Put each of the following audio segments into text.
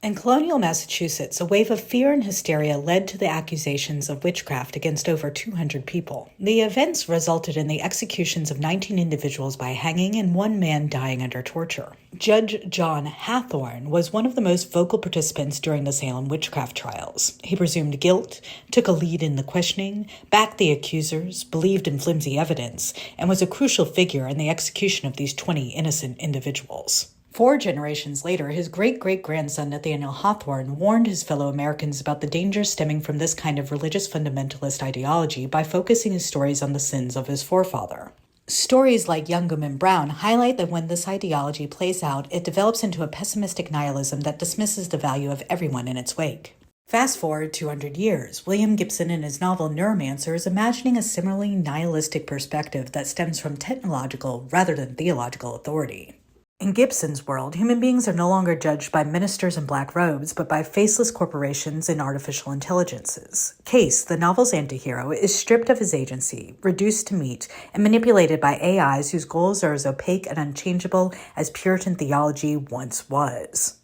In colonial Massachusetts, a wave of fear and hysteria led to the accusations of witchcraft against over 200 people. The events resulted in the executions of 19 individuals by hanging and one man dying under torture. Judge John Hathorne was one of the most vocal participants during the Salem witchcraft trials. He presumed guilt, took a lead in the questioning, backed the accusers, believed in flimsy evidence, and was a crucial figure in the execution of these 20 innocent individuals. 4 generations later, his great-great-grandson Nathaniel Hawthorne warned his fellow Americans about the dangers stemming from this kind of religious fundamentalist ideology by focusing his stories on the sins of his forefather. Stories like Young Goodman Brown highlight that when this ideology plays out, it develops into a pessimistic nihilism that dismisses the value of everyone in its wake. Fast forward 200 years, William Gibson in his novel Neuromancer is imagining a similarly nihilistic perspective that stems from technological rather than theological authority. In Gibson's world, human beings are no longer judged by ministers in black robes, but by faceless corporations and artificial intelligences. Case, the novel's antihero, is stripped of his agency, reduced to meat, and manipulated by AIs whose goals are as opaque and unchangeable as Puritan theology once was.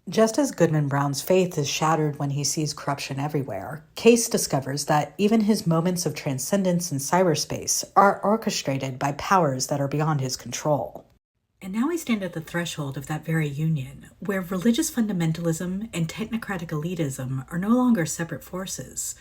Just as Goodman Brown's faith is shattered when he sees corruption everywhere, Case discovers that even his moments of transcendence in cyberspace are orchestrated by powers that are beyond his control. And now we stand at the threshold of that very union, where religious fundamentalism and technocratic elitism are no longer separate forces.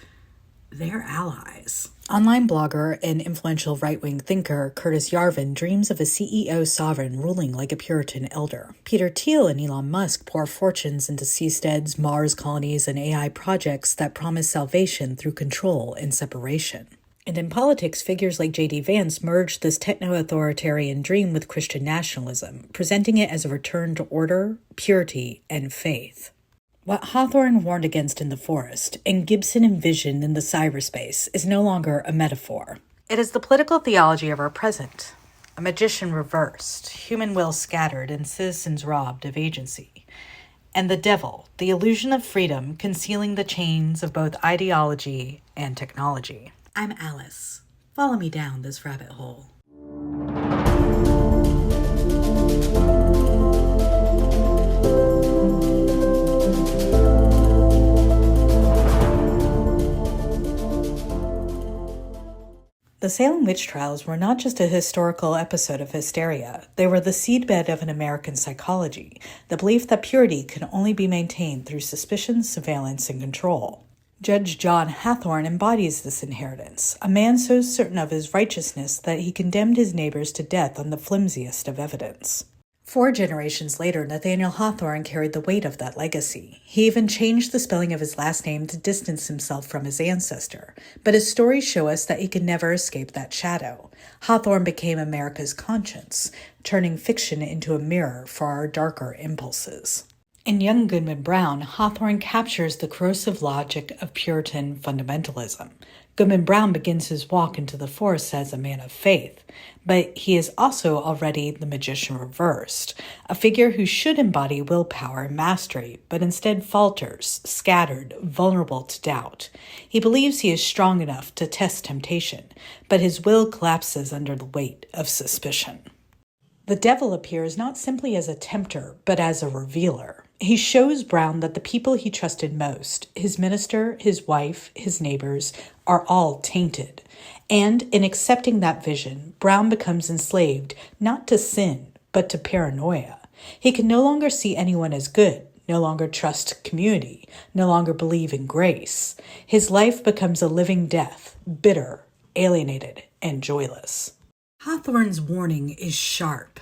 They're allies. Online blogger and influential right-wing thinker Curtis Yarvin dreams of a CEO sovereign ruling like a Puritan elder. Peter Thiel and Elon Musk pour fortunes into seasteads, Mars colonies, and AI projects that promise salvation through control and separation. And in politics, figures like JD Vance merged this techno-authoritarian dream with Christian nationalism, presenting it as a return to order, purity, and faith. What Hawthorne warned against in the forest, and Gibson envisioned in the cyberspace, is no longer a metaphor. It is the political theology of our present, a magician reversed, human will scattered, and citizens robbed of agency. And the devil, the illusion of freedom, concealing the chains of both ideology and technology. I'm Alice. Follow me down this rabbit hole. The Salem witch trials were not just a historical episode of hysteria. They were the seedbed of an American psychology, the belief that purity can only be maintained through suspicion, surveillance, and control. Judge John Hathorne embodies this inheritance, a man so certain of his righteousness that he condemned his neighbors to death on the flimsiest of evidence. 4 generations later, Nathaniel Hawthorne carried the weight of that legacy. He even changed the spelling of his last name to distance himself from his ancestor. But his stories show us that he could never escape that shadow. Hawthorne became America's conscience, turning fiction into a mirror for our darker impulses. In Young Goodman Brown, Hawthorne captures the corrosive logic of Puritan fundamentalism. Goodman Brown begins his walk into the forest as a man of faith, but he is also already the magician reversed, a figure who should embody willpower and mastery, but instead falters, scattered, vulnerable to doubt. He believes he is strong enough to test temptation, but his will collapses under the weight of suspicion. The devil appears not simply as a tempter, but as a revealer. He shows Brown that the people he trusted most, his minister, his wife, his neighbors, are all tainted. And in accepting that vision, Brown becomes enslaved not to sin, but to paranoia. He can no longer see anyone as good, no longer trust community, no longer believe in grace. His life becomes a living death, bitter, alienated, and joyless. Hawthorne's warning is sharp.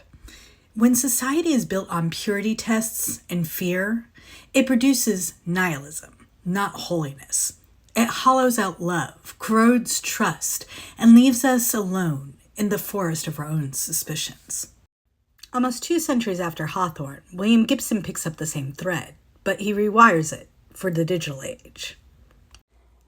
When society is built on purity tests and fear, it produces nihilism, not holiness. It hollows out love, corrodes trust, and leaves us alone in the forest of our own suspicions. Almost 2 centuries after Hawthorne, William Gibson picks up the same thread, but he rewires it for the digital age.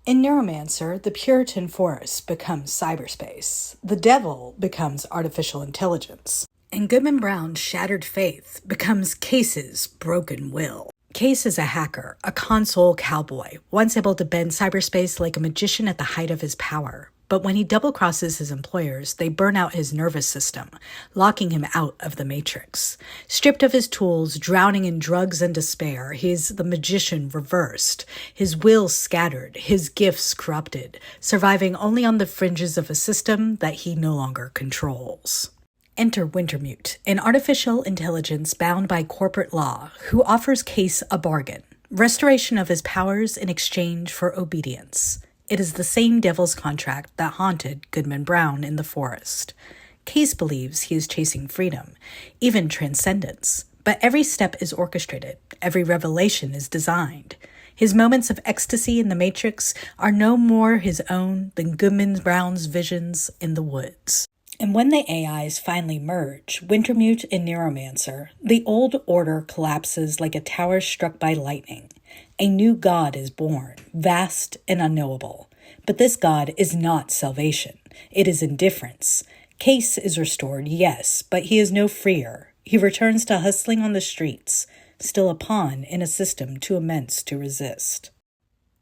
In Neuromancer, the Puritan forest becomes cyberspace. The devil becomes artificial intelligence. And Goodman Brown's shattered faith becomes Case's broken will. Case is a hacker, a console cowboy, once able to bend cyberspace like a magician at the height of his power. But when he double-crosses his employers, they burn out his nervous system, locking him out of the matrix. Stripped of his tools, drowning in drugs and despair, he is the magician reversed, his will scattered, his gifts corrupted, surviving only on the fringes of a system that he no longer controls. Enter Wintermute, an artificial intelligence bound by corporate law, who offers Case a bargain, restoration of his powers in exchange for obedience. It is the same devil's contract that haunted Goodman Brown in the forest. Case believes he is chasing freedom, even transcendence, but every step is orchestrated, every revelation is designed. His moments of ecstasy in the Matrix are no more his own than Goodman Brown's visions in the woods. And when the AIs finally merge, Wintermute and Neuromancer, the old order collapses like a tower struck by lightning. A new God is born, vast and unknowable. But this God is not salvation. It is indifference. Case is restored, yes, but he is no freer. He returns to hustling on the streets, still a pawn in a system too immense to resist.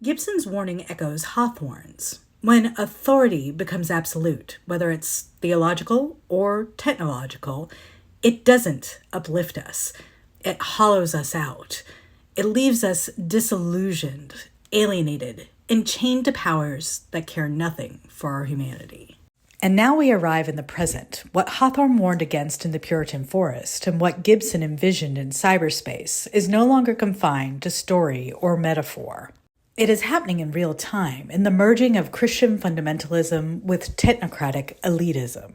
Gibson's warning echoes Hawthorne's. When authority becomes absolute, whether it's theological or technological, it doesn't uplift us. It hollows us out. It leaves us disillusioned, alienated, and chained to powers that care nothing for our humanity. And now we arrive in the present, what Hawthorne warned against in the Puritan forest and what Gibson envisioned in cyberspace is no longer confined to story or metaphor. It is happening in real time in the merging of Christian fundamentalism with technocratic elitism.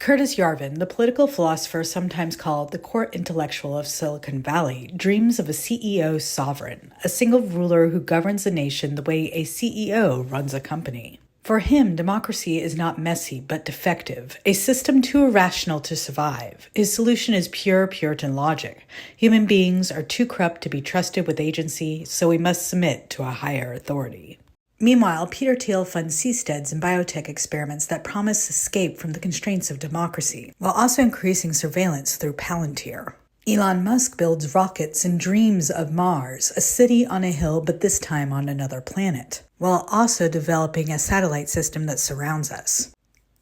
Curtis Yarvin, the political philosopher sometimes called the court intellectual of Silicon Valley, dreams of a CEO sovereign, a single ruler who governs a nation the way a CEO runs a company. For him, democracy is not messy but defective, a system too irrational to survive. His solution is pure Puritan logic. Human beings are too corrupt to be trusted with agency, so we must submit to a higher authority. Meanwhile, Peter Thiel funds seasteads and biotech experiments that promise escape from the constraints of democracy, while also increasing surveillance through Palantir. Elon Musk builds rockets and dreams of Mars, a city on a hill but this time on another planet, while also developing a satellite system that surrounds us.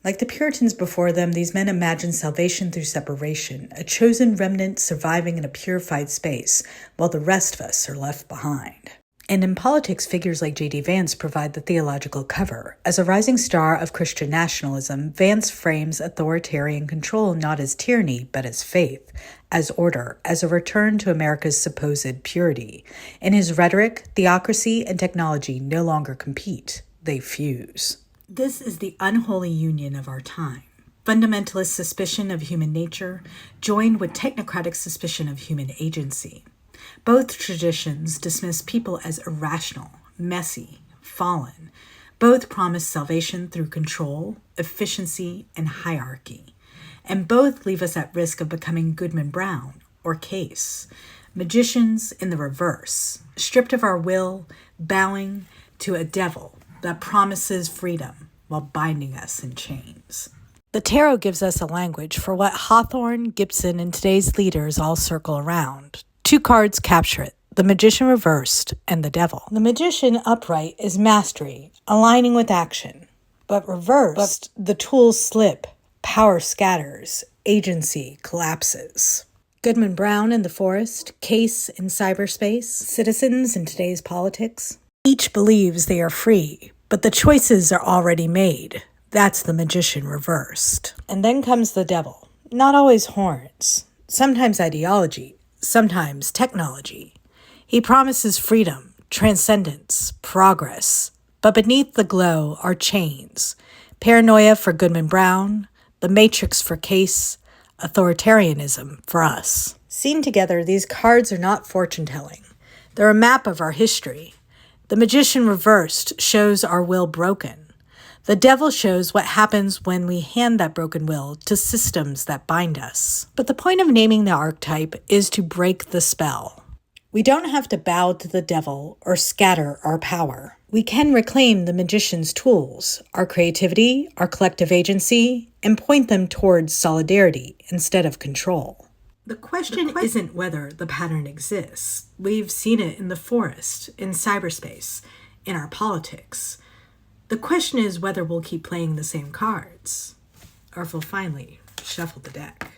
Like the Puritans before them, these men imagine salvation through separation, a chosen remnant surviving in a purified space, while the rest of us are left behind. And in politics, figures like JD Vance provide the theological cover. As a rising star of Christian nationalism, Vance frames authoritarian control not as tyranny, but as faith, as order, as a return to America's supposed purity. In his rhetoric, theocracy and technology no longer compete, they fuse. This is the unholy union of our time. Fundamentalist suspicion of human nature, joined with technocratic suspicion of human agency. Both traditions dismiss people as irrational, messy, fallen. Both promise salvation through control, efficiency, and hierarchy. And both leave us at risk of becoming Goodman Brown or Case, magicians in the reverse, stripped of our will, bowing to a devil that promises freedom while binding us in chains. The tarot gives us a language for what Hawthorne, Gibson, and today's leaders all circle around. Two cards capture it, the magician reversed and the devil. The magician upright is mastery, aligning with action. But reversed, the tools slip, power scatters, agency collapses. Goodman Brown in the forest, Case in cyberspace, citizens in today's politics. Each believes they are free, but the choices are already made. That's the magician reversed. And then comes the devil. Not always horns, sometimes ideology, sometimes technology. He promises freedom, transcendence, progress. But beneath the glow are chains. Paranoia for Goodman Brown, the Matrix for Case, authoritarianism for us. Seen together, these cards are not fortune-telling. They're a map of our history. The magician reversed shows our will broken. The devil shows what happens when we hand that broken will to systems that bind us. But the point of naming the archetype is to break the spell. We don't have to bow to the devil or scatter our power. We can reclaim the magician's tools, our creativity, our collective agency, and point them towards solidarity instead of control. The question isn't whether the pattern exists. We've seen it in the forest, in cyberspace, in our politics. The question is whether we'll keep playing the same cards, or if we'll finally shuffle the deck.